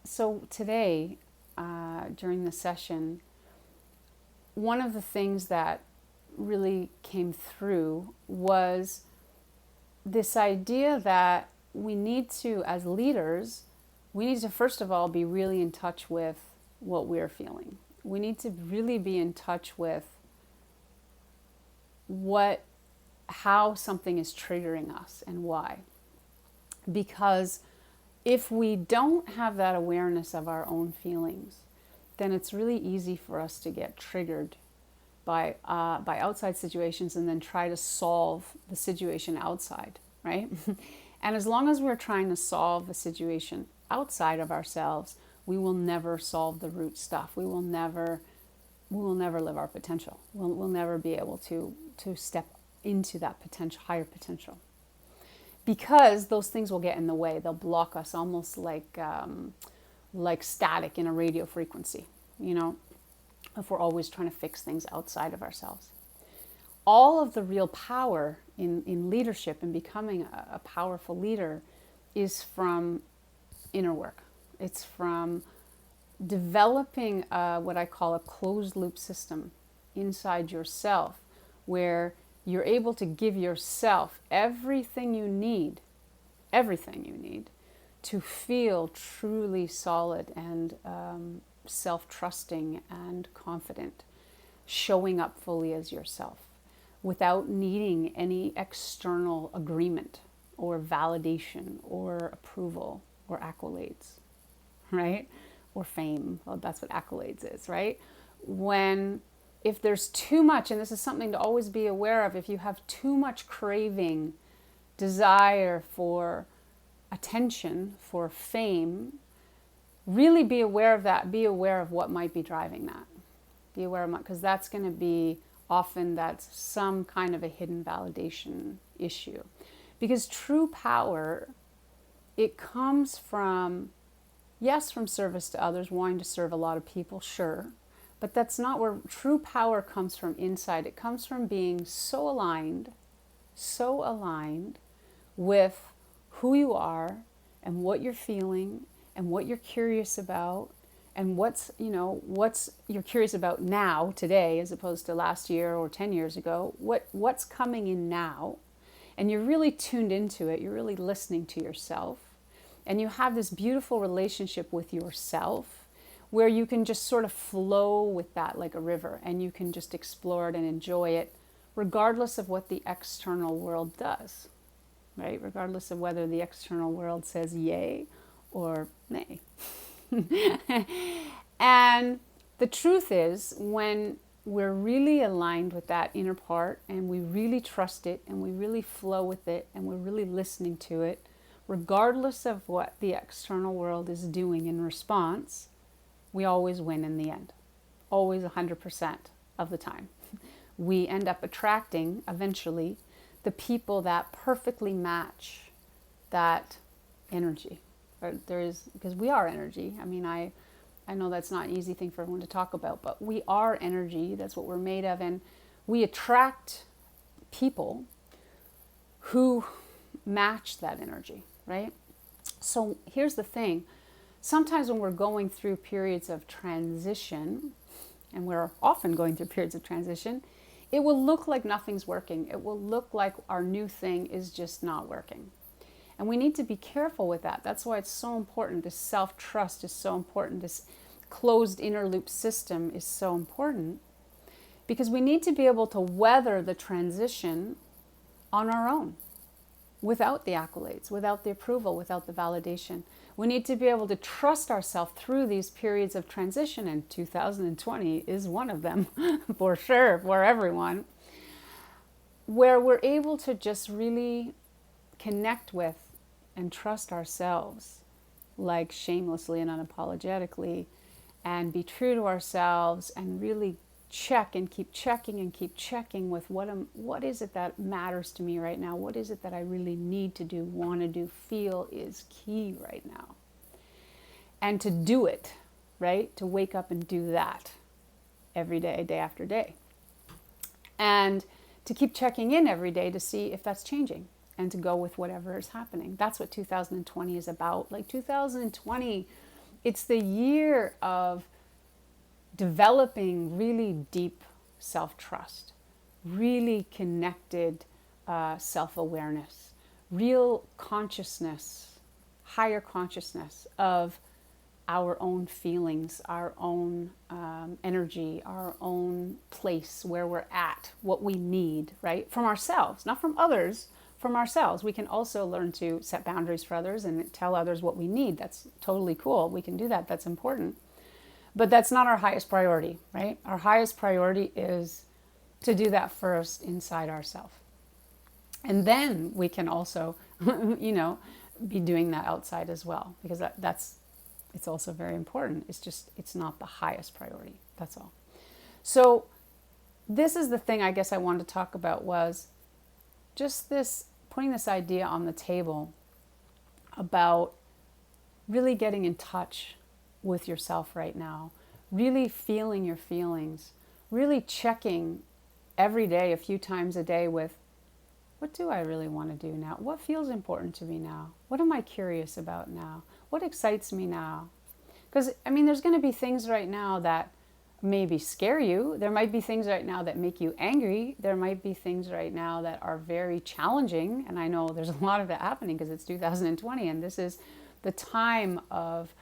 So today, during the session, one of the things that really came through was this idea that we need to, as leaders, we need to first of all be really in touch with what we're feeling. We need to really be in touch with how something is triggering us and why. Because if we don't have that awareness of our own feelings, then it's really easy for us to get triggered by outside situations and then try to solve the situation outside, right? And as long as we're trying to solve a situation outside of ourselves, we will never solve the root stuff. We will never live our potential. We'll never be able to step into that potential, higher potential, because those things will get in the way. They'll block us, almost like static in a radio frequency, if we're always trying to fix things outside of ourselves. All of the real power in leadership and becoming a powerful leader is from inner work. It's from developing what I call a closed loop system inside yourself, where you're able to give yourself everything you need to feel truly solid and self-trusting and confident, showing up fully as yourself without needing any external agreement or validation or approval or accolades, right? Or fame. Well, that's what accolades is, right? If there's too much, and this is something to always be aware of, if you have too much craving, desire for attention, for fame, really be aware of that. Be aware of what might be driving that. Be aware of, because that's going to be that's some kind of a hidden validation issue. Because true power, it comes from, yes, from service to others, wanting to serve a lot of people, sure. But that's not where true power comes from inside. It comes from being so aligned with who you are and what you're feeling and what you're curious about and what's you're curious about now, today, as opposed to last year or 10 years ago. What's coming in now? And you're really tuned into it. You're really listening to yourself. And you have this beautiful relationship with yourself where you can just sort of flow with that like a river, and you can just explore it and enjoy it regardless of what the external world does, right? Regardless of whether the external world says yay or nay. And the truth is, when we're really aligned with that inner part and we really trust it and we really flow with it and we're really listening to it, regardless of what the external world is doing in response, we always win in the end. Always 100% of the time. We end up attracting, eventually, the people that perfectly match that energy. Because we are energy. I mean, I know that's not an easy thing for everyone to talk about, but we are energy. That's what we're made of. And we attract people who match that energy, right? So here's the thing. Sometimes when we're going through periods of transition, and we're often going through periods of transition, it will look like nothing's working. It will look like our new thing is just not working. And we need to be careful with that. That's why it's so important. This self-trust is so important. This closed inner loop system is so important, because we need to be able to weather the transition on our own, without the accolades, without the approval, without the validation. We need to be able to trust ourselves through these periods of transition, and 2020 is one of them, for sure, for everyone, where we're able to just really connect with and trust ourselves, like shamelessly and unapologetically, and be true to ourselves and really check and keep checking with what is it that matters to me right now? What is it that I really need to do, want to do, feel is key right now? And to do it, right? To wake up and do that every day, day after day. And to keep checking in every day to see if that's changing and to go with whatever is happening. That's what 2020 is about. Like 2020, It's the year of developing really deep self-trust, really connected self-awareness, real consciousness, higher consciousness of our own feelings, our own energy, our own place where we're at, what we need, right? From ourselves, not from others, from ourselves. We can also learn to set boundaries for others and tell others what we need. That's totally cool. We can do that. That's important. But that's not our highest priority, right? Our highest priority is to do that first inside ourselves. And then we can also, be doing that outside as well, because it's also very important. It's not the highest priority. That's all. So this is the thing I guess I wanted to talk about, was just putting this idea on the table about really getting in touch with yourself right now, really feeling your feelings, really checking every day, a few times a day, with what do I really want to do now? What feels important to me now? What am I curious about now? What excites me now? Because, there's going to be things right now that maybe scare you. There might be things right now that make you angry. There might be things right now that are very challenging. And I know there's a lot of that happening because it's 2020 and this is the time of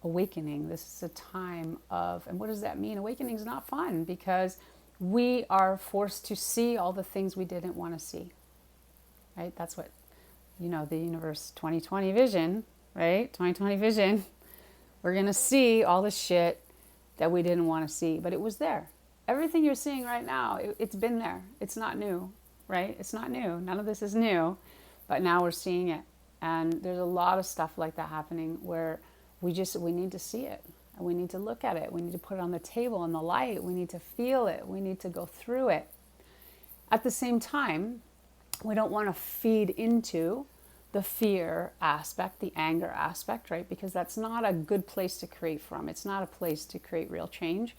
awakening. This is a time of, and what does that mean? Awakening is not fun because we are forced to see all the things we didn't want to see, right? That's what, the universe 2020 vision, right? 2020 vision. We're going to see all the shit that we didn't want to see, but it was there. Everything you're seeing right now, it's been there. It's not new, right? It's not new. None of this is new, but now we're seeing it. And there's a lot of stuff like that happening where we need to see it, and we need to look at it. We need to put it on the table in the light. We need to feel it. We need to go through it. At the same time, we don't want to feed into the fear aspect, the anger aspect, right? Because that's not a good place to create from. It's not a place to create real change.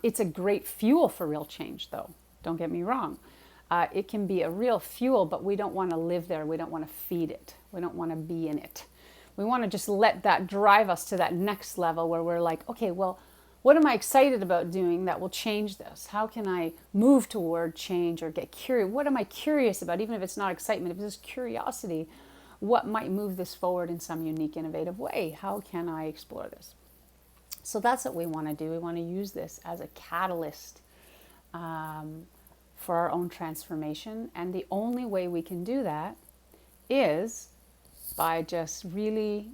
It's a great fuel for real change, though. Don't get me wrong. It can be a real fuel, but we don't want to live there. We don't want to feed it. We don't want to be in it. We want to just let that drive us to that next level where we're like, okay, well, what am I excited about doing that will change this? How can I move toward change or get curious? What am I curious about? Even if it's not excitement, if it's curiosity, what might move this forward in some unique, innovative way? How can I explore this? So that's what we want to do. We want to use this as a catalyst for our own transformation. And the only way we can do that is by just really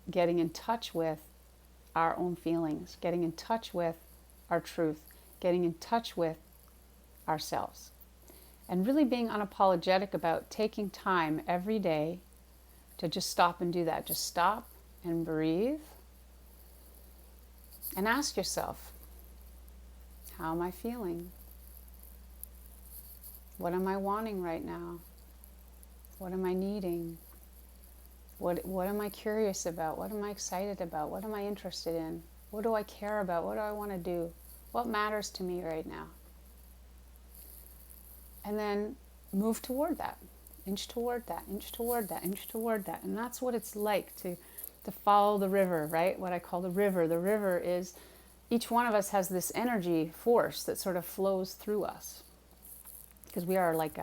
getting in touch with our own feelings, getting in touch with our truth, getting in touch with ourselves, and really being unapologetic about taking time every day to just stop and do that. Just stop and breathe and ask yourself, how am I feeling? What am I wanting right now? What am I needing? What am I curious about? What am I excited about? What am I interested in? What do I care about? What do I want to do? What matters to me right now? And then move toward that. Inch toward that, inch toward that, inch toward that. And that's what it's like to follow the river, right? What I call the river. The river is, each one of us has this energy force that sort of flows through us. Because we are like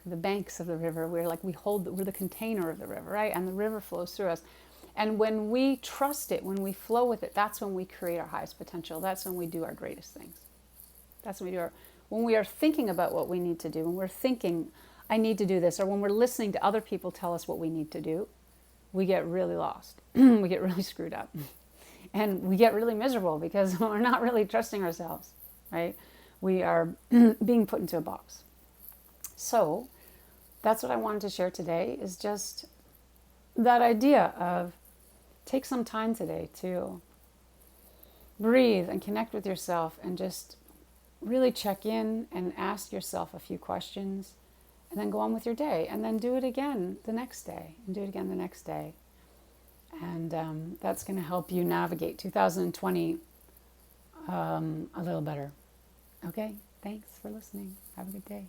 the banks of the river. We're the container of the river, right? And the river flows through us. And when we trust it, when we flow with it, that's when we create our highest potential. That's when we do our greatest things. That's when when we are thinking about what we need to do, when we're thinking, I need to do this, or when we're listening to other people tell us what we need to do, we get really lost. We get really screwed up. And we get really miserable because we're not really trusting ourselves, right? We are being put into a box. So that's what I wanted to share today, is just that idea of take some time today to breathe and connect with yourself and just really check in and ask yourself a few questions, and then go on with your day, and then do it again the next day, and do it again the next day. And that's going to help you navigate 2020 a little better. Okay, thanks for listening. Have a good day.